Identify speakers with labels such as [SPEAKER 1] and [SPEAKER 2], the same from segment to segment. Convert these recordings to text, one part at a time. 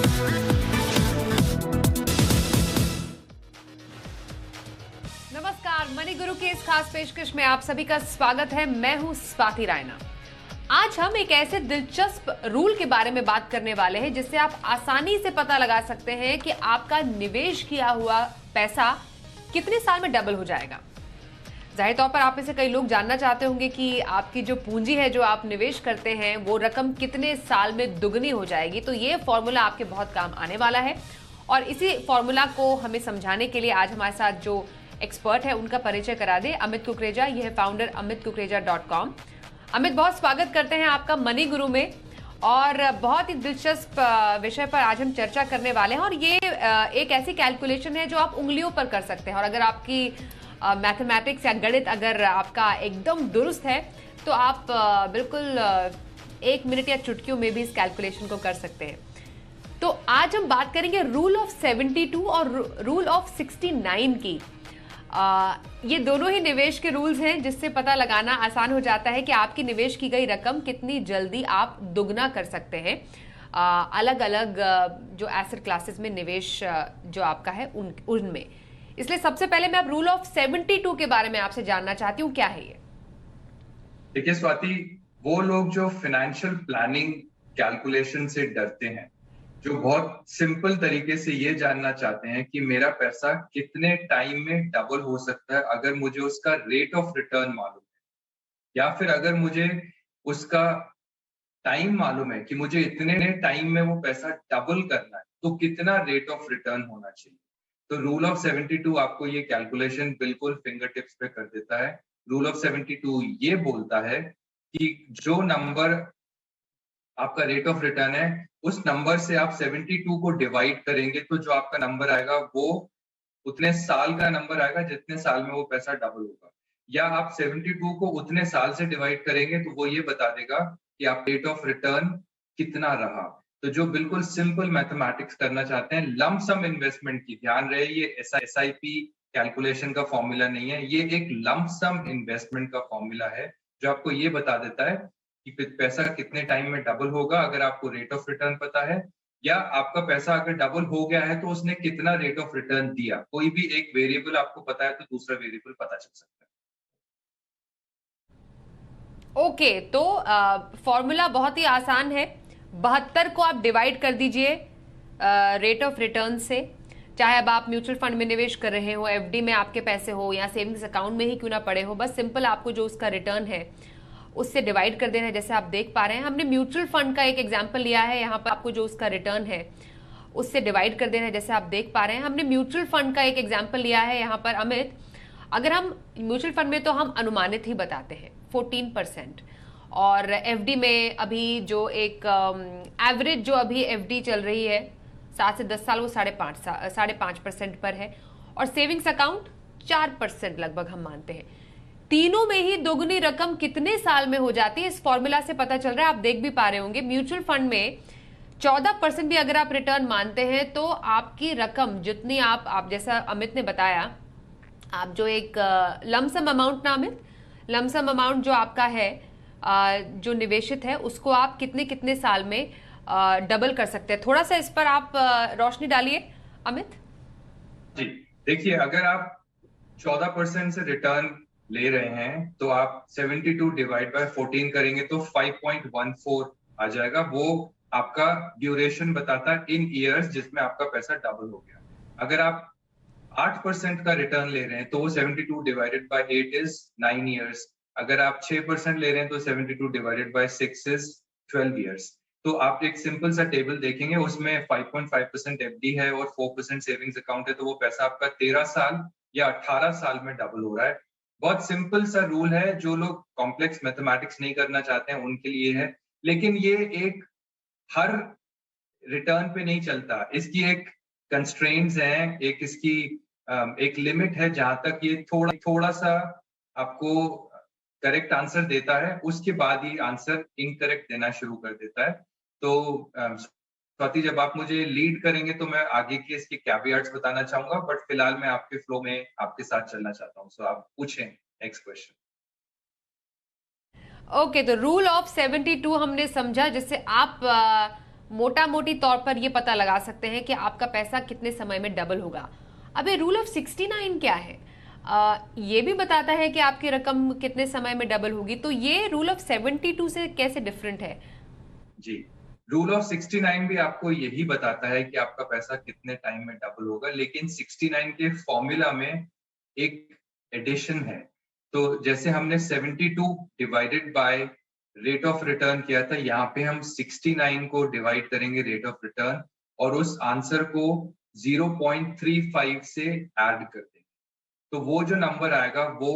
[SPEAKER 1] नमस्कार, मनी गुरु के इस खास पेशकश में आप सभी का स्वागत है। मैं हूं स्वाति रायना। आज हम एक ऐसे दिलचस्प रूल के बारे में बात करने वाले हैं जिससे आप आसानी से पता लगा सकते हैं कि आपका निवेश किया हुआ पैसा कितने साल में डबल हो जाएगा। जाहिर तौर पर आप में से कई लोग जानना चाहते होंगे कि आपकी जो पूंजी है, जो आप निवेश करते हैं, वो रकम कितने साल में दुगनी हो जाएगी। तो ये फॉर्मूला आपके बहुत काम आने वाला है और इसी फॉर्मूला को हमें समझाने के लिए आज हमारे साथ जो एक्सपर्ट है उनका परिचय करा दे। अमित कुकरेजा, ये है फाउंडर amitkukareja.com। अमित, बहुत स्वागत करते हैं आपका मनी गुरु में और बहुत ही दिलचस्प विषय पर आज हम चर्चा करने वाले हैं। और ये एक ऐसी कैलकुलेशन है जो आप उंगलियों पर कर सकते हैं और अगर आपकी मैथमेटिक्स या गणित अगर आपका एकदम दुरुस्त है तो आप बिल्कुल 1 मिनट या चुटकियों में भी इस कैलकुलेशन को कर सकते हैं। तो आज हम बात करेंगे रूल ऑफ 72 और रूल ऑफ 69 की। ये दोनों ही निवेश के रूल्स हैं जिससे पता लगाना आसान हो जाता है कि आपकी निवेश की गई रकम कितनी जल्दी आप दुगना कर सकते हैं अलग अलग जो एसेट क्लासेस में निवेश जो आपका है उनमें। इसलिए सबसे पहले मैं अब रूल ऑफ 72 के बारे में आपसे जानना चाहती हूँ, क्या है ये?
[SPEAKER 2] देखिए स्वाति, वो लोग जो फाइनेंशियल प्लानिंग कैलकुलेशन से डरते हैं, जो बहुत सिंपल तरीके से ये जानना चाहते हैं कि मेरा पैसा कितने टाइम में डबल हो सकता है अगर मुझे उसका रेट ऑफ रिटर्न मालूम है, या फिर अगर मुझे उसका टाइम मालूम है कि मुझे इतने टाइम में वो पैसा डबल करना है तो कितना रेट ऑफ रिटर्न होना चाहिए। तो रूल ऑफ 72 आपको ये कैलकुलेशन बिल्कुल फिंगर टिप्स पे कर देता है। रूल ऑफ 72 ये बोलता है कि जो नंबर आपका रेट ऑफ रिटर्न है उस नंबर से आप 72 को डिवाइड करेंगे तो जो आपका नंबर आएगा वो उतने साल का नंबर आएगा जितने साल में वो पैसा डबल होगा। या आप 72 को उतने साल से डिवाइड करेंगे तो वो ये बता देगा कि आप रेट ऑफ रिटर्न कितना रहा। तो जो बिल्कुल सिंपल मैथमेटिक्स करना चाहते हैं, लंप सम इन्वेस्टमेंट की, ध्यान रहे ये SIP कैलकुलेशन का फॉर्मूला नहीं है, ये एक लंप सम इन्वेस्टमेंट का फॉर्मूला है जो आपको ये बता देता है कि पैसा कितने टाइम में डबल होगा अगर आपको रेट ऑफ रिटर्न पता है, या आपका पैसा अगर डबल हो गया है तो उसने कितना रेट ऑफ रिटर्न दिया। कोई भी एक वेरिएबल आपको पता है तो दूसरा वेरिएबल पता चल सकता है।
[SPEAKER 1] ओके, तो फॉर्मूला बहुत ही आसान है। 72 को आप डिवाइड कर दीजिए रेट ऑफ रिटर्न से। चाहे अब आप म्यूचुअल फंड में निवेश कर रहे हो, FD में आपके पैसे हो या सेविंग्स अकाउंट में ही क्यों ना पड़े हो, बस सिंपल आपको जो उसका रिटर्न है उससे डिवाइड कर देना है। जैसे आप देख पा रहे हैं, हमने म्यूचुअल फंड का एक एग्जांपल लिया है। यहाँ पर आपको जो उसका रिटर्न है उससे डिवाइड कर देना है। जैसे आप देख पा रहे हैं, हमने म्यूचुअल फंड का एक एग्जांपल लिया है यहाँ पर। अमित, अगर हम म्यूचुअल फंड में तो हम अनुमानित ही बताते हैं 14%, और FD में अभी जो एक एवरेज जो अभी FD चल रही है 7 से 10 साल, वो 5.5% पर है, और सेविंग्स अकाउंट 4% लगभग हम मानते हैं। तीनों में ही दोगुनी रकम कितने साल में हो जाती है इस फॉर्मूला से पता चल रहा है। आप देख भी पा रहे होंगे, म्यूचुअल फंड में 14% भी अगर आप रिटर्न मानते हैं तो आपकी रकम जितनी आप जैसा अमित ने बताया, आप जो एक लमसम अमाउंट ना अमित, लमसम अमाउंट जो आपका है जो निवेशित है उसको आप कितने कितने साल में डबल कर सकते हैं। थोड़ा सा इस पर आप रोशनी डालिए अमित
[SPEAKER 2] जी। देखिए, अगर आप 14% से रिटर्न ले रहे हैं तो आप 72 डिवाइड बाय 14 करेंगे तो 5.14 आ जाएगा। वो आपका ड्यूरेशन बताता है इन ईयर्स जिसमें आपका पैसा डबल हो गया। अगर आप 8% का रिटर्न ले रहे हैं तो वो 72 डिवाइडेड बाय 8 इज 9 ईयर्स। अगर आप 6% ले रहे हैं तो 72 डिवाइडेड बाय 6 इज 12 ईयर्स। तो आप एक सिंपल सा टेबल देखेंगे, उसमें 5.5% FD है और 4% सेविंग्स अकाउंट है, तो वो पैसा आपका 13 साल या 18 साल में डबल हो रहा है। बहुत सिंपल सा रूल है, जो लोग कॉम्प्लेक्स मैथमेटिक्स नहीं करना चाहते हैं उनके लिए है, लेकिन ये एक हर रिटर्न पे नहीं चलता। इसकी एक कंस्ट्रेंट्स हैं, एक इसकी एक लिमिट है जहां तक ये थोड़ा सा आपको करेक्ट आंसर देता है, उसके बाद ही आंसर इनकरेक्ट देना शुरू कर देता है। तो स्वाति, जब आप मुझे लीड करेंगे तो मैं आगे के इसके कैवियट्स बताना चाहूंगा, बट फिलहाल मैं आपके फ्लो में आपके साथ चलना चाहता हूँ। सो आप पूछें नेक्स्ट क्वेश्चन।
[SPEAKER 1] ओके, तो रूल ऑफ 72 हमने समझा, जिससे आप मोटा मोटी तौर पर ये पता लगा सकते हैं कि आपका पैसा कितने समय में डबल होगा। अब ये रूल ऑफ 69 क्या है? ये भी बताता है कि आपकी रकम कितने समय में डबल होगी। तो ये रूल ऑफ 72 से कैसे डिफरेंट है?
[SPEAKER 2] जी, रूल ऑफ 69 भी आपको यही बताता है कि आपका पैसा कितने टाइम में डबल होगा, लेकिन 69 के फॉर्मूला में एक एडिशन है। तो जैसे हमने 72 divided by rate of return किया था, यहाँ पे हम 69 को डिवाइड करेंगे रेट ऑफ रिटर्न और उस आंसर को 0.35 से ऐड कर देंगे। तो वो जो नंबर आएगा वो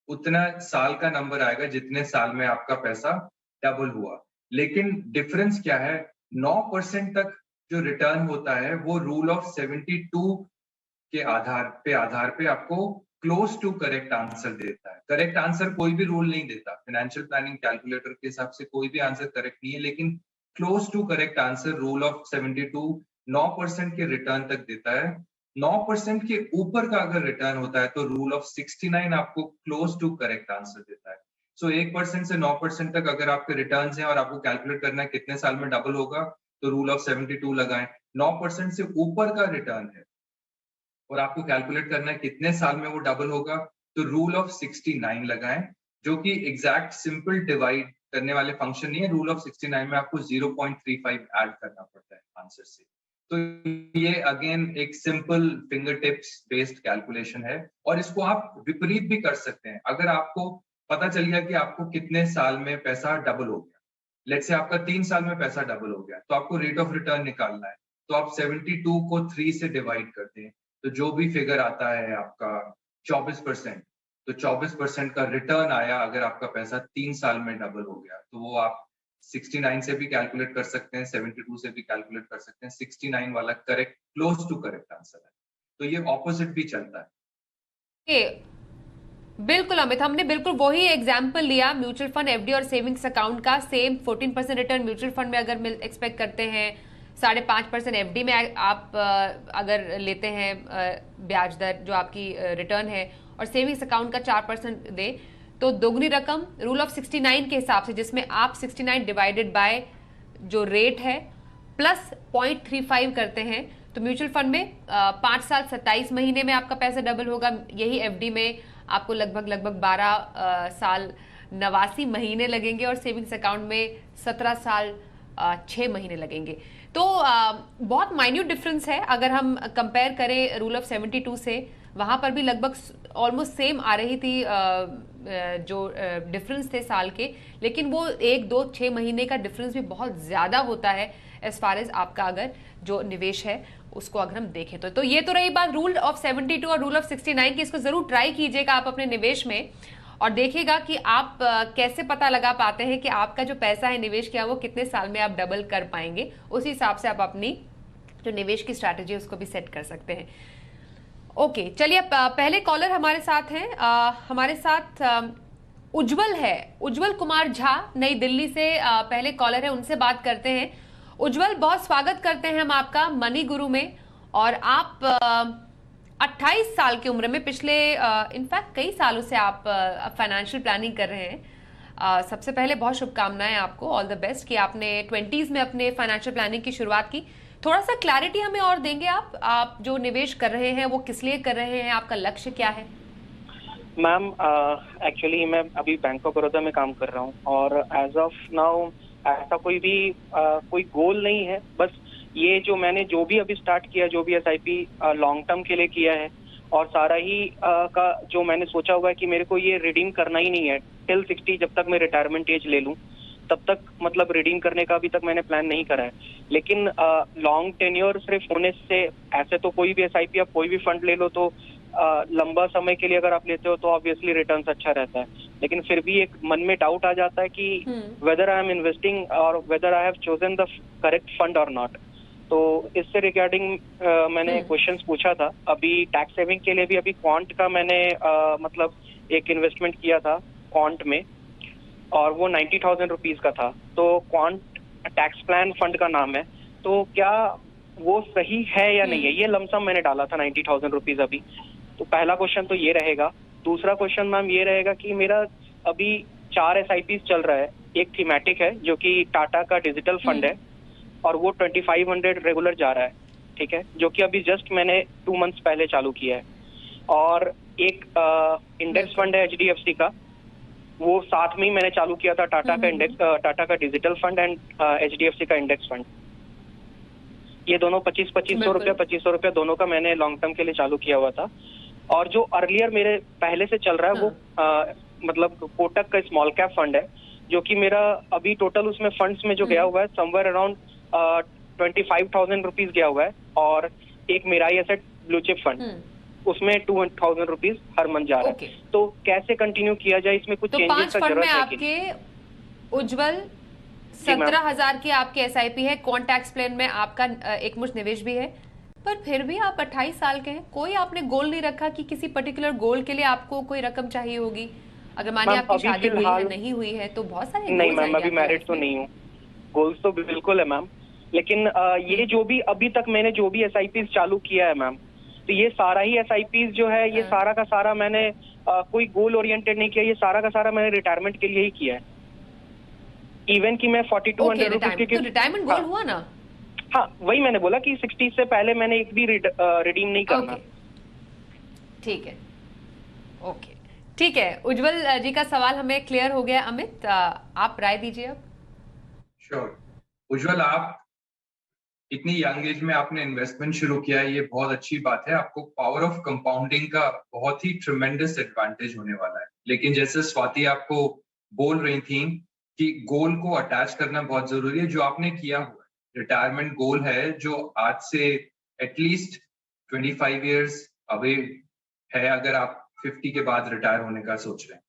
[SPEAKER 2] उतना साल का नंबर आएगा जितने साल में आपका पैसा डबल हुआ। लेकिन डिफरेंस क्या है, 9% तक जो रिटर्न होता है वो रूल ऑफ 72 के आधार पे आपको क्लोज टू करेक्ट आंसर देता है। करेक्ट आंसर कोई भी रूल नहीं देता, फाइनेंशियल प्लानिंग कैलकुलेटर के हिसाब से कोई भी आंसर करेक्ट नहीं है, लेकिन close to correct answer rule of 72 9% के रिटर्न तक देता है। 9% के ऊपर का अगर रिटर्न होता है तो रूल ऑफ 69 आपको क्लोज टू करेक्ट आंसर देता है। सो 1% से 9% तक अगर आपके रिटर्न्स हैं और आपको कैलकुलेट करना है कितने साल में डबल होगा, तो रूल ऑफ 72 लगाएं। 9% से ऊपर का रिटर्न है और आपको कैलकुलेट करना है कितने साल में वो डबल होगा, तो रूल ऑफ 69 लगाएं, जो कि एग्जैक्ट सिंपल डिवाइड करने वाले फंक्शन नहीं है। रूल ऑफ 69 में आपको 0.35 ऐड करना पड़ता है आंसर से। तो ये अगेन एक simple finger tips based calculation है और इसको आप विपरीत भी कर सकते हैं। अगर आपको पता चल गया कि आपको कितने साल में पैसा डबल हो गया, लेट्स से आपका 3 साल में पैसा डबल हो गया, तो आपको रेट ऑफ रिटर्न निकालना है, तो आप 72 को 3 से डिवाइड करते हैं, तो जो भी फिगर आता है आपका 24%, तो 24% का रिटर्न आया अगर आपका पैसा 3 साल में डबल हो गया, तो वो आप 69 से भी कैलकुलेट कर सकते हैं, 72 से भी कैलकुलेट कर सकते हैं। 69 वाला correct close to correct answer है। तो ये ऑपोजिट भी चलता है।
[SPEAKER 1] बिल्कुल अमित, हमने बिल्कुल वही एग्जाम्पल लिया म्यूचुअल फंड, एफडी और सेविंग्स अकाउंट का। सेम 14% रिटर्न म्यूचुअल फंड में अगर एक्सपेक्ट करते हैं, 5.5% एफडी में आप अगर लेते हैं ब्याज दर जो आपकी रिटर्न है, और सेविंग्स अकाउंट का 4% दे, तो दोगुनी रकम रूल ऑफ 69 के हिसाब से, जिसमें आप 69 डिवाइडेड बाय जो रेट है प्लस 0.35 करते हैं, तो म्यूचुअल फंड में 5 साल 27 महीने में आपका पैसा डबल होगा। यही एफडी में आपको लगभग 12 साल 89 महीने लगेंगे और सेविंग्स अकाउंट में 17 साल 6 महीने लगेंगे। तो बहुत माइन्यूट डिफरेंस है अगर हम कंपेयर करें रूल ऑफ 72 से। वहां पर भी लगभग ऑलमोस्ट सेम आ रही थी जो डिफरेंस थे साल के, लेकिन वो 1, 2, 6 महीने का डिफरेंस भी बहुत ज्यादा होता है एज फार एज आपका अगर जो निवेश है उसको अगर हम देखें तो ये तो रही बात रूल ऑफ 72 और रूल ऑफ 69 की। इसको जरूर ट्राई कीजिएगा आप अपने निवेश में और देखिएगा कि आप कैसे पता लगा पाते हैं कि आपका जो पैसा है निवेश किया वो कितने साल में आप डबल कर पाएंगे। उसी हिसाब से आप अपनी जो निवेश की स्ट्रैटेजी उसको भी सेट कर सकते हैं। ओके, चलिए पहले कॉलर हमारे साथ हैं। हमारे साथ उज्जवल है, उज्जवल कुमार झा नई दिल्ली से पहले कॉलर है, उनसे बात करते हैं। उज्जवल, बहुत स्वागत करते हैं हम आपका मनी गुरु में। और आप 28 साल की उम्र में पिछले इनफैक्ट कई सालों से आप फाइनेंशियल प्लानिंग कर रहे हैं। सबसे पहले बहुत शुभकामनाएं आपको, ऑल द बेस्ट कि आपने 20s में अपने फाइनेंशियल प्लानिंग की शुरुआत की। थोड़ा सा क्लैरिटी हमें और देंगे आप जो निवेश कर रहे हैं वो किस लिए कर रहे हैं, आपका लक्ष्य क्या है?
[SPEAKER 3] मैम एक्चुअली मैं अभी बैंक ऑफ बड़ौदा में काम कर रहा हूँ और एज ऑफ नाउ ऐसा कोई गोल नहीं है। बस ये जो भी अभी स्टार्ट किया, जो भी एसआईपी लॉन्ग टर्म के लिए किया है, और सारा ही का जो मैंने सोचा हुआ है कि मेरे को ये रिडीम करना ही नहीं है टिल 60, जब तक मैं रिटायरमेंट एज ले लूँ तब तक, मतलब रिडीम करने का अभी तक मैंने प्लान नहीं करा है। लेकिन लॉन्ग टेन्योर सिर्फ होने से, ऐसे तो कोई भी एसआईपी आप कोई भी फंड ले लो तो लंबा समय के लिए अगर आप लेते हो तो ऑब्वियसली रिटर्न्स अच्छा रहता है, लेकिन फिर भी एक मन में डाउट आ जाता है कि वेदर आई एम इन्वेस्टिंग और whether I have chosen the correct fund और नॉट। तो इससे रिगार्डिंग मैंने क्वेश्चंस पूछा था। अभी टैक्स सेविंग के लिए भी अभी क्वांट का मैंने मतलब एक इन्वेस्टमेंट किया था क्वांट में, और वो 90,000 रुपीज का था। तो क्वांट टैक्स प्लान फंड का नाम है, तो क्या वो सही है या नहीं है? ये लमसम मैंने डाला था 90,000 रुपीज अभी। तो पहला क्वेश्चन तो ये रहेगा। दूसरा क्वेश्चन मैम ये रहेगा कि मेरा अभी 4 SIPs चल रहा है। एक थीमेटिक है जो कि टाटा का डिजिटल फंड है, और वो 2500 रेगुलर जा रहा है, ठीक है, जो कि अभी जस्ट मैंने 2 मंथ्स पहले चालू किया है। और एक इंडेक्स फंड है HDFC का, वो साथ में ही मैंने चालू किया था, टाटा का डिजिटल फंड एंड HDFC का इंडेक्स फंड। ये दोनों 2500 रुपया दोनों का मैंने लॉन्ग टर्म के लिए चालू किया हुआ था। और जो अर्लियर मेरे पहले से चल रहा है वो मतलब कोटक का स्मॉल कैप फंड है, जो कि मेरा अभी टोटल उसमें फंड्स में जो गया हुआ है समवेयर अराउंड 25,000 रुपीज गया हुआ है। और एक Mirae asset blue chip fund, उसमें 2,000 रुपीज हर मंथ जा रहा है। तो कैसे कंटिन्यू किया जाए, इसमें कुछ चेंजेस का जरूरत है कि?
[SPEAKER 1] आपके उज्जवल 17,000 की आपकी SIP है, कॉन्टैक्ट प्लान में आपका एक मुश्त निवेश भी है, पर फिर भी आप 28 साल के हैं, कोई आपने गोल नहीं रखा कि किसी पर्टिकुलर गोल के लिए आपको कोई रकम चाहिए होगी? अगर मानिए आपकी शादी हुई है, नहीं हुई है, तो बहुत सारे
[SPEAKER 3] नहीं मैम, अभी मैरिड तो नहीं हूँ। गोल्स तो बिल्कुल है मैम, लेकिन ये जो भी अभी तक मैंने जो भी SIPs चालू किया है मैम, तो ये सारा ही SIPs जो है, ये सारा का सारा मैंने कोई गोल ओरिएंटेड नहीं किया, ये सारा का सारा मैंने रिटायरमेंट के लिए ही किया है। इवन कि मैं 4200 रुपीज के
[SPEAKER 1] रिटायरमेंट गोल हुआ ना?
[SPEAKER 3] हाँ, वही मैंने बोला कि 60 से पहले मैंने एक भी रिडीम नहीं करना।
[SPEAKER 1] ठीक है, ओके, ठीक है। उज्जवल जी का सवाल हमें क्लियर हो गया। अमित, आप राय दीजिए अब।
[SPEAKER 2] श्योर। उज्जवल, आप इतनी यंग एज में आपने इन्वेस्टमेंट शुरू किया है, ये बहुत अच्छी बात है। आपको पावर ऑफ कंपाउंडिंग का बहुत ही ट्रिमेंडस एडवांटेज होने वाला है। लेकिन जैसे स्वाति आपको बोल रही थी कि गोल को अटैच करना बहुत जरूरी है, जो आपने किया हुआ है। रिटायरमेंट गोल है जो आज से एटलीस्ट 25 इयर्स अवे है, अगर आप 50 के बाद रिटायर होने का सोच रहे हैं।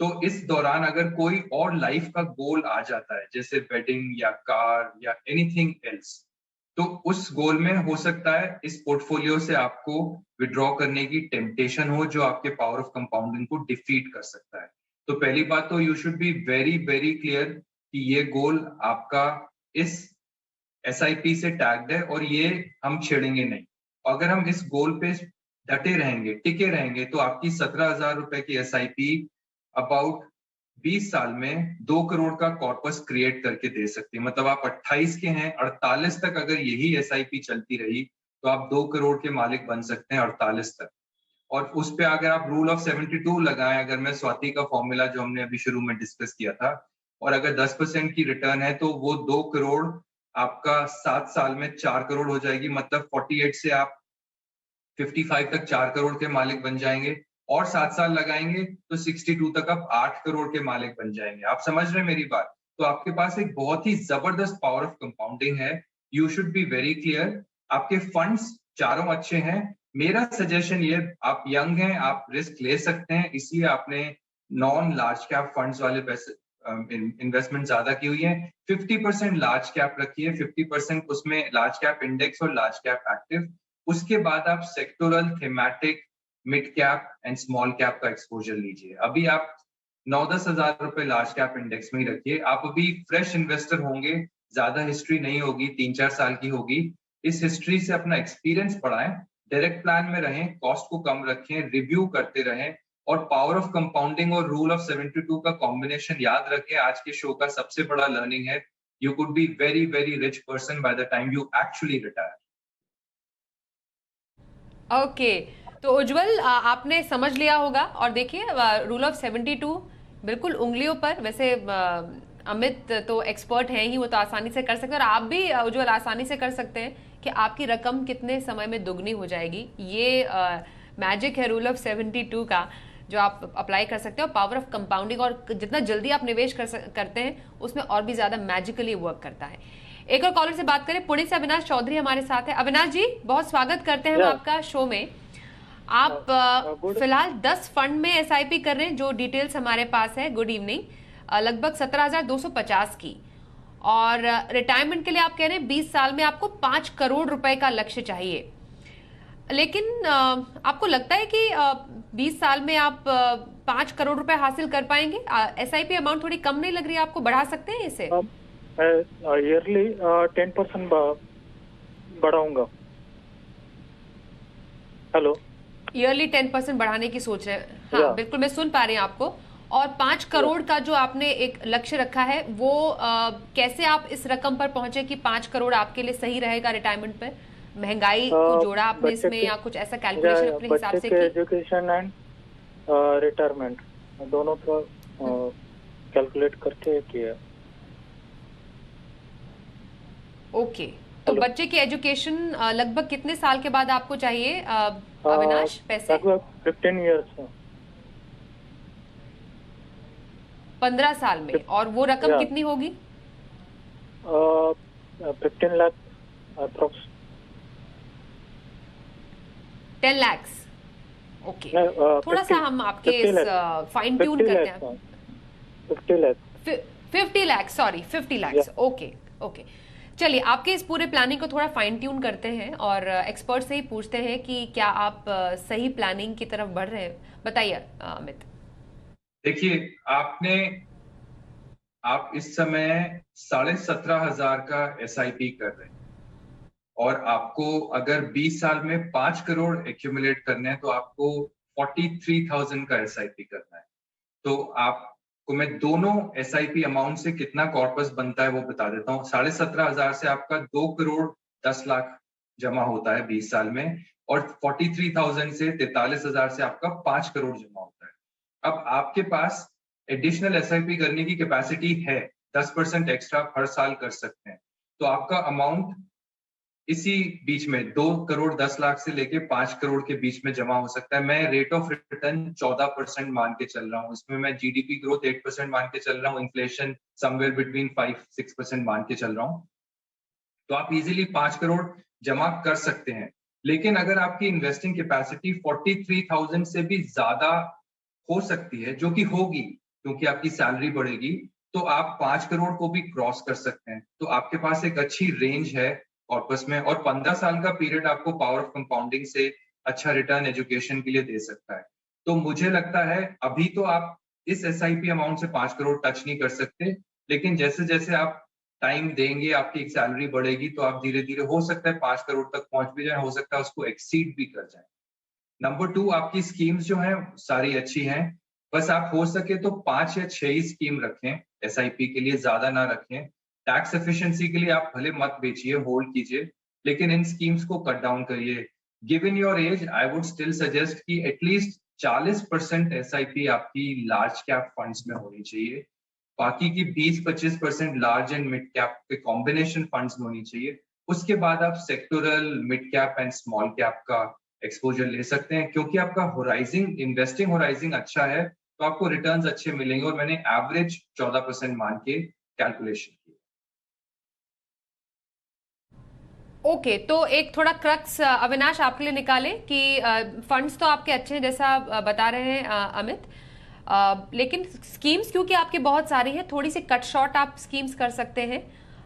[SPEAKER 2] तो इस दौरान अगर कोई और लाइफ का गोल आ जाता है, जैसे वेडिंग या कार या एनीथिंग एल्स, तो उस गोल में हो सकता है इस पोर्टफोलियो से आपको विड्रॉ करने की टेम्पटेशन हो, जो आपके पावर ऑफ कंपाउंडिंग को डिफीट कर सकता है। तो पहली बात तो you should be very very clear कि ये गोल आपका इस SIP से टैग्ड है और ये हम छेड़ेंगे नहीं। अगर हम इस गोल पे डटे रहेंगे, टिके रहेंगे, तो आपकी 17,000 रुपए की SIP अबाउट 20 साल में 2 करोड़ का कॉर्पस क्रिएट करके दे सकती है। मतलब आप 28 के हैं, 48 तक अगर यही SIP चलती रही तो आप 2 करोड़ के मालिक बन सकते हैं 48 तक। और उस पे अगर आप रूल ऑफ 72 लगाएं, अगर मैं स्वाति का फॉर्मूला जो हमने अभी शुरू में डिस्कस किया था, और अगर 10% की रिटर्न है तो वो 2 करोड़ आपका 7 साल में 4 करोड़ हो जाएगी। मतलब 48 से आप 55 तक 4 करोड़ के मालिक बन जाएंगे, और 7 साल लगाएंगे तो 62 तक आप 8 करोड़ के मालिक बन जाएंगे। आप समझ रहे हैं मेरी बात? तो आपके पास एक बहुत ही जबरदस्त पावर ऑफ कंपाउंडिंग है। You should be very clear. आपके फंड्स चारों अच्छे हैं। मेरा सजेशन ये, आप यंग हैं, आप रिस्क ले सकते हैं, इसलिए आपने नॉन लार्ज कैप फंड्स वाले पैसे इन्वेस्टमेंट ज्यादा की हुई है। 50% लार्ज कैप रखिए, 50% उसमें लार्ज कैप इंडेक्स और लार्ज कैप एक्टिव। उसके बाद आप sectoral, thematic, mid cap and small cap का एक्सपोजर लीजिए। अभी आप 9-10 हजार रुपए लार्ज कैप इंडेक्स में ही रखिए। आप अभी फ्रेश इन्वेस्टर होंगे, ज्यादा हिस्ट्री नहीं होगी, 3-4 साल की होगी। इस हिस्ट्री से अपना एक्सपीरियंस बढ़ाएं, डायरेक्ट प्लान में रहें, कॉस्ट को कम रखें, रिव्यू करते रहें, और पावर ऑफ कंपाउंडिंग और रूल ऑफ 72 का कॉम्बिनेशन याद रखें। आज के शो का सबसे बड़ा लर्निंग है, you could be very very rich person by the time you actually retire.
[SPEAKER 1] Okay, तो उज्जवल आपने समझ लिया होगा। और देखिए, रूल ऑफ 72 बिल्कुल उंगलियों पर। वैसे अमित तो एक्सपर्ट हैं ही, वो तो आसानी से कर सकते हैं, और आप भी उज्जवल आसानी से कर सकते हैं कि आपकी रकम कितने समय में दुगनी हो जाएगी। ये मैजिक है रूल ऑफ 72 का, जो आप अप्लाई कर सकते हो। पावर ऑफ कंपाउंडिंग, और जितना जल्दी आप निवेश करते हैं उसमें और भी ज्यादा मैजिकली वर्क करता है। एक और कॉलर से बात करें, पुणे से अविनाश चौधरी हमारे साथ है। अविनाश जी, बहुत स्वागत करते हैं हम आपका शो में। आप फिलहाल 10 फंड में SIP कर रहे हैं, जो डिटेल्स हमारे पास है। Good evening. लगभग 17,250 की, और रिटायरमेंट के लिए आप कह रहे हैं 20 साल में आपको 5 करोड़ रुपए का लक्ष्य चाहिए। लेकिन आपको लगता है कि 20 साल में आप 5 करोड़ रुपए हासिल कर पाएंगे? SIP अमाउंट थोड़ी कम नहीं लग रही है आपको? बढ़ा सकते हैं इसे?
[SPEAKER 4] ईयरली 10% बढ़ाऊंगा। हेलो,
[SPEAKER 1] ईयरली 10% बढ़ाने की सोच रहे हैं? हाँ, बिल्कुल, मैं सुन पा रही हूँ आपको। और 5 करोड़ का जो आपने एक लक्ष्य रखा है वो कैसे आप इस रकम पर पहुंचे कि 5 करोड़ आपके लिए सही रहेगा रिटायरमेंट पे? महंगाई को जोड़ा आपने इसमें या कुछ ऐसा कैलकुलेशन अपने हिसाब से की?
[SPEAKER 4] एजुकेशन एंड रिटायरमेंट दोनों का कैलकुलेट करके किया।
[SPEAKER 1] ओके, तो बच्चे की एजुकेशन लगभग कितने साल के बाद आपको चाहिए अविनाश पैसे?
[SPEAKER 4] लगभग 15 इयर्स।
[SPEAKER 1] 15 साल में। और वो रकम कितनी होगी?
[SPEAKER 4] 15 लाख अप्रोक्स।
[SPEAKER 1] 10 लाख। ओके, थोड़ा सा हम आपके इस फाइन ट्यून करते हैं।
[SPEAKER 4] 50 lakh.
[SPEAKER 1] 50 lakh, sorry 50 lakh. Okay okay, चलिए आपके इस पूरे प्लानिंग को थोड़ा फाइन ट्यून करते हैं और एक्सपर्ट से ही पूछते हैं कि क्या आप सही प्लानिंग की तरफ बढ़ रहे हैं। बताइए अमित।
[SPEAKER 2] देखिए, आप इस समय 17,500 का SIP कर रहे हैं और आपको अगर 20 साल में 5 करोड़ एक्यूमुलेट करने हैं तो आपको 43,000 का SIP करना है। तो आपको मैं दोनों SIP अमाउंट से कितना कॉर्पस बनता है वो बता देता हूँ। 17,500 से आपका 2 करोड़ 10 लाख जमा होता है 20 साल में, और 43,000 से 43,000 से आपका 5 करोड़ जमा होता है। अब आपके पास एडिशनल SIP करने की कैपेसिटी है, 10% एक्स्ट्रा हर साल कर सकते हैं। तो आपका अमाउंट इसी बीच में 2 करोड़ 10 लाख से लेके 5 करोड़ के बीच में जमा हो सकता है। मैं रेट ऑफ रिटर्न 14% मान के चल रहा हूँ। इसमें मैं GDP ग्रोथ 8% मान के चल रहा हूँ, इन्फ्लेशन समवेयर बिटवीन 5-6% मान के चल रहा हूँ। तो आप इजीली 5 करोड़ जमा कर सकते हैं। लेकिन अगर आपकी इन्वेस्टिंग कैपेसिटी 43,000 से भी ज्यादा हो सकती है, जो कि होगी क्योंकि आपकी सैलरी बढ़ेगी, तो आप 5 करोड़ को भी क्रॉस कर सकते हैं। तो आपके पास एक अच्छी रेंज है कॉर्पस में, और 15 साल का पीरियड आपको पावर ऑफ कंपाउंडिंग से अच्छा रिटर्न एजुकेशन के लिए दे सकता है। तो मुझे लगता है अभी तो आप इस SIP अमाउंट से 5 करोड़ टच नहीं कर सकते, लेकिन जैसे जैसे आप टाइम देंगे, आपकी एक सैलरी बढ़ेगी, तो आप धीरे धीरे हो सकता है 5 करोड़ तक पहुंच भी जाए, हो सकता है उसको एक्सीड भी कर जाए। नंबर 2, आपकी स्कीम्स जो हैं सारी अच्छी हैं, बस आप हो सके तो 5 या 6 ही स्कीम रखें SIP के लिए, ज्यादा ना रखें। टैक्स एफिशिएंसी के लिए आप भले मत बेचिए, होल्ड कीजिए, लेकिन इन स्कीम्स को कट डाउन करिए। Given your age, I would still suggest कि एटलीस्ट 40% SIP आपकी लार्ज कैप फंड्स में होनी चाहिए, बाकी की 20-25% लार्ज एंड मिड कैप के कॉम्बिनेशन फंड्स में होनी चाहिए। उसके बाद आप sectoral, mid cap and small cap का एक्सपोजर ले सकते हैं, क्योंकि आपका होराइजिंग, इन्वेस्टिंग होराइजिंग अच्छा है तो आपको रिटर्न्स अच्छे मिलेंगे, और मैंने एवरेज 14% मान के कैलकुलेशन की।
[SPEAKER 1] ओके, तो एक थोड़ा क्रक्स अविनाश आपके लिए निकाले कि फंड्स तो आपके अच्छे हैं जैसा बता रहे हैं अमित, लेकिन स्कीम्स क्योंकि आपके बहुत सारी हैं, थोड़ी सी कट शॉर्ट आप स्कीम्स कर सकते हैं।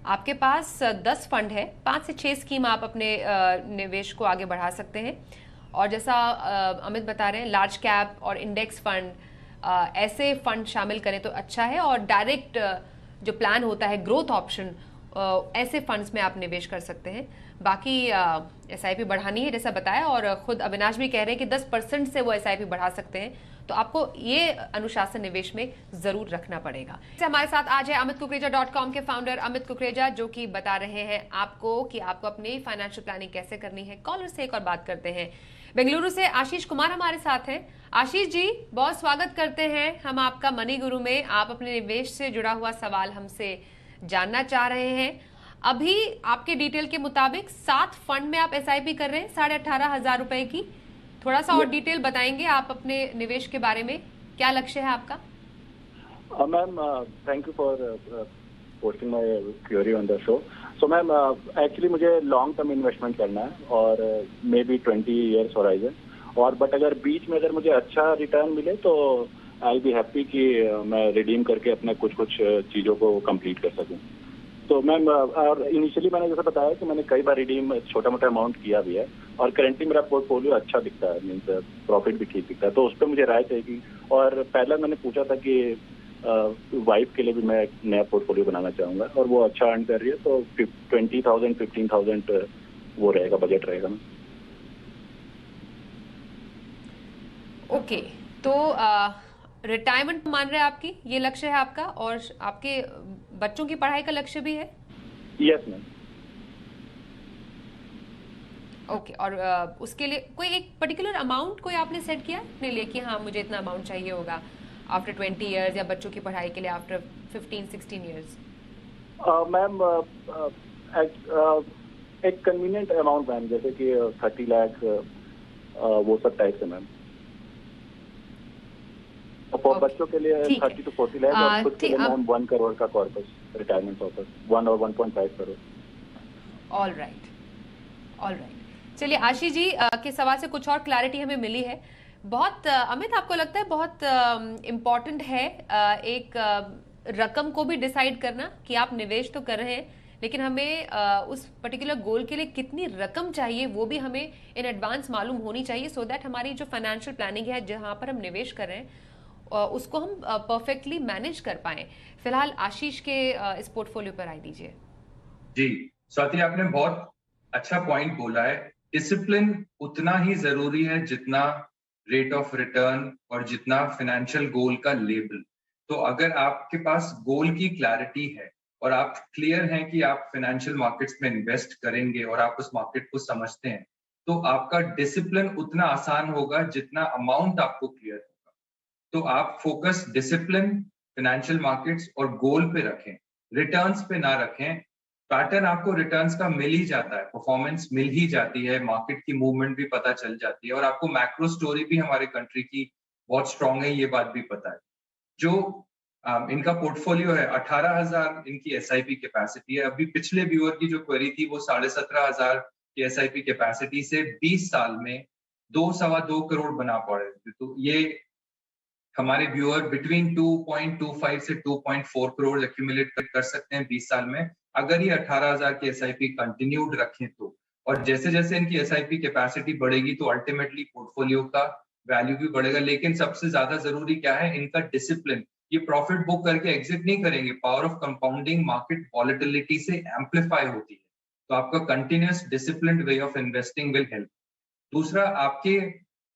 [SPEAKER 1] आपके पास 10 फंड है, 5 से 6 स्कीम आप अपने निवेश को आगे बढ़ा सकते हैं। और जैसा अमित बता रहे हैं, लार्ज कैप और इंडेक्स फंड, ऐसे फंड शामिल करें तो अच्छा है। और डायरेक्ट जो प्लान होता है, ग्रोथ ऑप्शन, ऐसे फंड्स में आप निवेश कर सकते हैं। बाकी SIP बढ़ानी है जैसा बताया, और खुद अविनाश भी कह रहे हैं कि 10% से वो SIP बढ़ा सकते हैं, तो आपको ये अनुशासन निवेश में जरूर रखना पड़ेगा। हमारे साथ आज है amitkukrija.com के फाउंडर अमित कुकरेजा, जो कि बता रहे हैं आपको कि आपको अपनी फाइनेंशियल प्लानिंग कैसे करनी है। कॉलर से एक और बात करते हैं। बेंगलुरु से आशीष कुमार हमारे साथ हैं। आशीष जी, बहुत स्वागत करते हैं हम आपका मनी गुरु में। आप अपने निवेश से जुड़ा हुआ सवाल हमसे जानना चाह रहे हैं। अभी आपके डिटेल के मुताबिक 7 फंड में आप SIP कर रहे हैं 18,500 रुपए की। थोड़ा सा और डिटेल बताएंगे आप अपने निवेश के बारे में, क्या लक्ष्य है आपका?
[SPEAKER 5] Ma'am, thank you for posting my query on the show. So ma'am, actually मुझे लॉन्ग टर्म इन्वेस्टमेंट करना है, और मे बी 20 ईयर्स होराइजन, और बट अगर बीच में अगर मुझे अच्छा रिटर्न मिले तो आई बी हैप्पी कि मैं रिडीम करके अपने कुछ चीज़ों को कंप्लीट कर सकूं। तो मैम, और इनिशियली मैंने जैसे बताया कि मैंने कई बार रिडीम छोटा मोटा अमाउंट किया भी है, और करेंटली मेरा पोर्टफोलियो अच्छा दिखता है, मीन्स प्रॉफिट भी ठीक दिखता है, तो उस पर मुझे राय चाहिए। और पहले मैंने पूछा था कि वाइफ के लिए भी मैं एक नया पोर्टफोलियो बनाना चाहूँगा, और वो अच्छा अर्न कर रही है, तो 20,000 15,000 वो रहेगा, बजट रहेगा ना।
[SPEAKER 1] ओके, तो रिटायरमेंट मान रहे हैं आपकी, ये लक्ष्य है आपका, और आपके बच्चों की पढ़ाई का लक्ष्य भी है?
[SPEAKER 5] Yes ma'am.
[SPEAKER 1] ओके, और उसके लिए कोई एक पर्टिकुलर अमाउंट कोई आपने सेट किया अपने लिए कि हाँ मुझे इतना अमाउंट चाहिए होगा आफ्टर 20 इयर्स, या बच्चों की पढ़ाई के लिए आफ्टर 15-16 इयर्स?
[SPEAKER 5] मैम एक कन्वीनियंट अमाउंट मैम, जैसे कि 30 लाख वो सब टाइप से मैम। और बच्चों के लिए 30 to 40 लाख, और खुद के लिए मैम 1 करोड़ का कॉर्पस, रिटायरमेंट कॉर्पस 1 और 1.5 crore.
[SPEAKER 1] All right, all right. चलिए आशीष जी के सवाल से कुछ और क्लैरिटी हमें मिली है। बहुत अमित, आपको लगता है बहुत इम्पोर्टेंट है एक रकम को भी डिसाइड करना कि आप निवेश तो कर रहे हैं, लेकिन हमें उस पर्टिकुलर गोल के लिए कितनी रकम चाहिए वो भी हमें इन एडवांस मालूम होनी चाहिए, सो दैट हमारी जो फाइनेंशियल प्लानिंग है जहां पर हम निवेश कर रहे हैं उसको हम परफेक्टली मैनेज कर पाए। फिलहाल आशीष के इस पोर्टफोलियो पर आए दीजिए।
[SPEAKER 2] जी स्वाति, आपने बहुत अच्छा पॉइंट बोला है। डिसिप्लिन उतना ही जरूरी है जितना रेट ऑफ रिटर्न और जितना फाइनेंशियल गोल का लेबल। तो अगर आपके पास गोल की क्लैरिटी है और आप क्लियर हैं कि आप फाइनेंशियल मार्केट्स में इन्वेस्ट करेंगे और आप उस मार्केट को समझते हैं, तो आपका डिसिप्लिन उतना आसान होगा जितना अमाउंट आपको क्लियर होगा। तो आप फोकस डिसिप्लिन, फाइनेंशियल मार्केट्स और गोल पे रखें, रिटर्न्स पे ना रखें। पैटर्न आपको रिटर्न्स का मिल ही जाता है, परफॉर्मेंस मिल ही जाती है, मार्केट की मूवमेंट भी पता चल जाती है, और आपको मैक्रो स्टोरी भी हमारे कंट्री की बहुत स्ट्रांग है, ये बात भी पता है। जो इनका पोर्टफोलियो है, 18,000 इनकी एसआईपी कैपेसिटी है। अभी पिछले व्यूअर की जो क्वेरी थी वो 17,500 की एसआईपी कैपेसिटी से 20 साल में 2-2.25 करोड़ बना पा रहे थे। तो ये हमारे व्यूअर बिटवीन 2.25 से 2.4 करोड़ एक्यूमुलेट कर सकते हैं 20 साल में, अगर ये 18,000 की एसआईपी कंटिन्यूड रखें तो। और जैसे जैसे इनकी एसआईपी कैपेसिटी बढ़ेगी तो अल्टीमेटली पोर्टफोलियो का वैल्यू भी बढ़ेगा। लेकिन सबसे ज्यादा जरूरी क्या है, इनका डिसिप्लिन। ये प्रॉफिट बुक करके एग्जिट नहीं करेंगे, power of compounding market volatility से एम्पलीफाई होती है। तो आपका continuous disciplined way of investing will help. दूसरा, आपके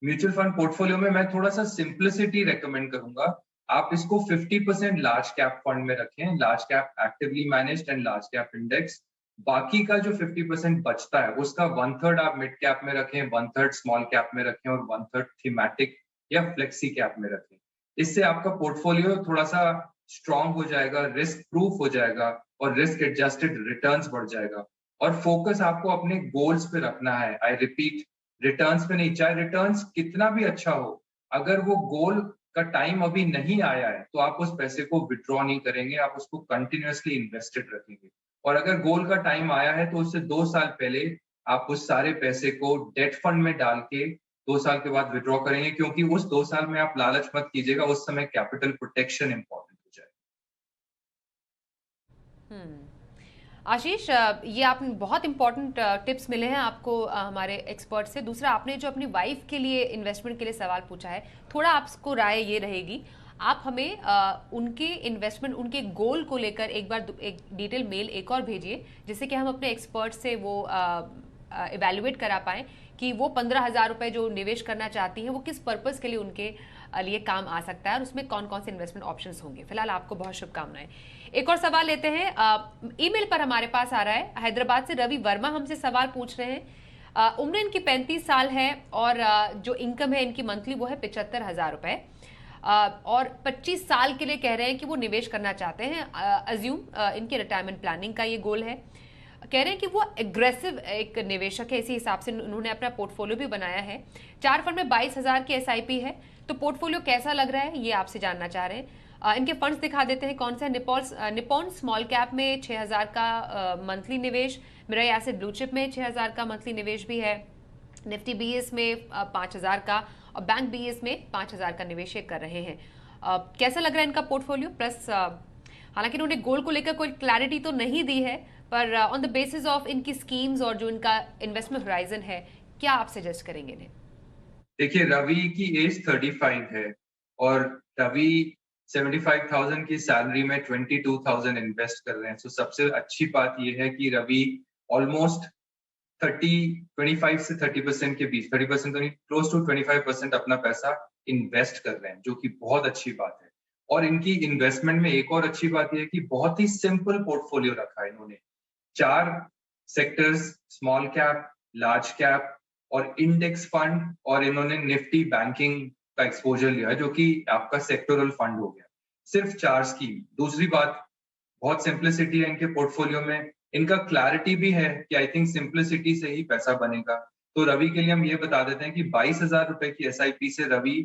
[SPEAKER 2] म्यूचुअल फंड पोर्टफोलियो में मैं थोड़ा सा सिंप्लिसिटी रेकमेंड करूंगा। आप इसको 50% लार्ज कैप फंड में रखें, large cap actively managed and large cap index. बाकी का जो 50% बचता है उसका 1/3 आप मिड कैप में रखें, 1/3 स्मॉल कैप में रखें और 1/3 थीमेटिक या फ्लेक्सी कैप में रखें। इससे आपका पोर्टफोलियो थोड़ा सा स्ट्रांग हो जाएगा, रिस्क प्रूफ हो जाएगा और रिस्क एडजस्टेड रिटर्न्स बढ़ जाएगा। और फोकस आपको अपने गोल्स पे रखना है। आई रिपीट, रिटर्न्स पे नहीं। चाहे रिटर्न्स कितना भी अच्छा हो, अगर वो गोल का टाइम अभी नहीं आया है तो आप उस पैसे को विड्रॉ नहीं करेंगे, आप उसको कंटिन्यूअसली इन्वेस्टेड रखेंगे। और अगर गोल का टाइम आया है तो उससे 2 साल पहले आप उस सारे पैसे को डेट फंड में डाल के 2 साल के बाद विड्रॉ करेंगे, क्योंकि उस 2 साल में आप लालच मत कीजिएगा, उस समय कैपिटल प्रोटेक्शन इंपॉर्टेंट हो जाए।
[SPEAKER 1] आशीष, ये आपने बहुत इंपॉर्टेंट टिप्स मिले हैं आपको हमारे एक्सपर्ट से। दूसरा, आपने जो अपनी वाइफ के लिए इन्वेस्टमेंट के लिए सवाल पूछा है, थोड़ा आपको राय ये रहेगी, आप हमें उनके इन्वेस्टमेंट, उनके गोल को लेकर एक बार एक डिटेल मेल एक और भेजिए, जिससे कि हम अपने एक्सपर्ट से वो इवेल्युएट करा पाएं कि वो 15,000 रुपए जो निवेश करना चाहती हैं वो किस पर्पस के लिए उनके लिए काम आ सकता है और उसमें कौन कौन से इन्वेस्टमेंट ऑप्शंस होंगे। फिलहाल आपको बहुत शुभकामनाएं। एक और सवाल लेते हैं, ईमेल पर हमारे पास आ रहा है। हैदराबाद से रवि वर्मा हमसे सवाल पूछ रहे हैं। उम्र इनकी 35 साल है और जो इनकम है इनकी मंथली वो है 75,000 रुपए, और 25 साल के लिए कह रहे हैं कि वो निवेश करना चाहते हैं। अज्यूम इनके रिटायरमेंट प्लानिंग का ये गोल है। कह रहे हैं कि वो एग्रेसिव एक निवेशक है, इसी हिसाब से उन्होंने अपना पोर्टफोलियो भी बनाया है। 4 फंड में 22,000 की एसआईपी है, तो पोर्टफोलियो कैसा लग रहा है ये आपसे जानना चाह रहे हैं। इनके फंड्स दिखा देते हैं कौन सा है। निपॉन स्मॉल कैप में 6,000 का मंथली निवेश, मिराई एसेट ब्लू चिप में 6,000 का मंथली निवेश भी है, निफ्टी बीएस में 5,000 का और बैंक बीएस में 5,000 का निवेश कर रहे हैं। कैसा लग रहा है इनका पोर्टफोलियो? प्लस हालांकि उन्होंने गोल को लेकर कोई क्लैरिटी तो नहीं दी है, पर ऑन द बेसिस ऑफ इनकी स्कीम्स और जो इनका इन्वेस्टमेंट होराइजन है, क्या आप सजेस्ट करेंगे इन्हें?
[SPEAKER 2] देखिए, रवि की एज 35 है और रवि 75,000 की सैलरी में 22,000 इन्वेस्ट कर रहे हैं। तो सबसे अच्छी बात यह है कि रवि ऑलमोस्ट 25 से 30% के बीच, 30% तो नहीं, क्लोज टू 25% अपना पैसा इन्वेस्ट कर रहे हैं, जो कि बहुत अच्छी बात है। और इनकी इन्वेस्टमेंट में एक और अच्छी बात यह है कि बहुत ही सिंपल पोर्टफोलियो रखा है इन्होंने। 4 sectors, small cap, large cap और इंडेक्स फंड, और इन्होंने निफ्टी बैंकिंग का एक्सपोजर लिया है, जो कि आपका सेक्टोरल फंड हो गया। सिर्फ 4 स्कीम। दूसरी बात, बहुत सिंप्लिसिटी है इनके पोर्टफोलियो में। इनका क्लैरिटी भी है कि आई थिंक सिंप्लिसिटी से ही पैसा बनेगा। तो रवि के लिए हम ये बता देते हैं कि 22,000 रुपए की SIP से रवि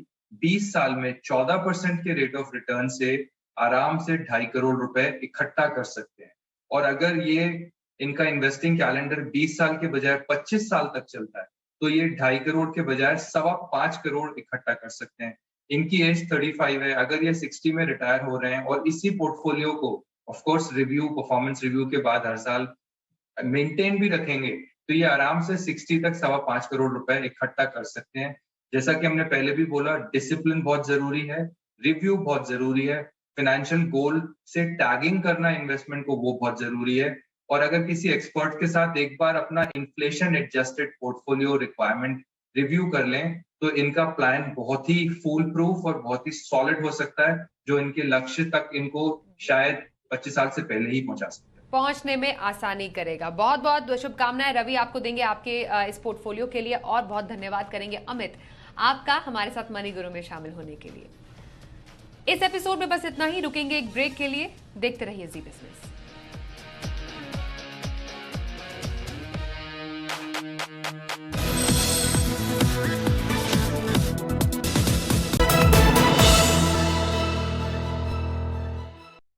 [SPEAKER 2] 20 साल में 14% के रेट ऑफ रिटर्न से आराम से 2.5 करोड़ रुपए इकट्ठा कर सकते हैं। और अगर ये इनका इन्वेस्टिंग कैलेंडर 20 साल के बजाय 25 साल तक चलता है, तो ये 2.5 करोड़ के बजाय 5.25 करोड़ इकट्ठा कर सकते हैं। इनकी एज 35 है। अगर ये 60 में रिटायर हो रहे हैं और इसी पोर्टफोलियो को ऑफ कोर्स परफॉर्मेंस रिव्यू के बाद हर साल मेंटेन भी रखेंगे, तो ये आराम से 60 तक 5.25 करोड़ रुपए इकट्ठा कर सकते हैं। जैसा कि हमने पहले भी बोला, डिसिप्लिन बहुत जरूरी है, रिव्यू बहुत जरूरी है, फाइनेंशियल गोल से टैगिंग करना इन्वेस्टमेंट को वो बहुत जरूरी है। और अगर किसी एक्सपर्ट के साथ एक बार अपना inflation adjusted portfolio requirement review कर लें, तो इनका प्लान बहुत ही फूल प्रूफ और बहुत ही सॉलिड हो सकता है, जो इनके लक्ष्य तक इनको शायद 25 साल से पहले ही पहुंचा सकता है,
[SPEAKER 1] पहुंचने में आसानी करेगा। बहुत बहुत शुभकामनाएं रवि आपको देंगे आपके इस पोर्टफोलियो के लिए, और बहुत धन्यवाद करेंगे अमित आपका हमारे साथ मनी गुरु में शामिल होने के लिए। इस एपिसोड में बस इतना ही। रुकेंगे एक ब्रेक के लिए। देखते रहिए जी बिजनेस।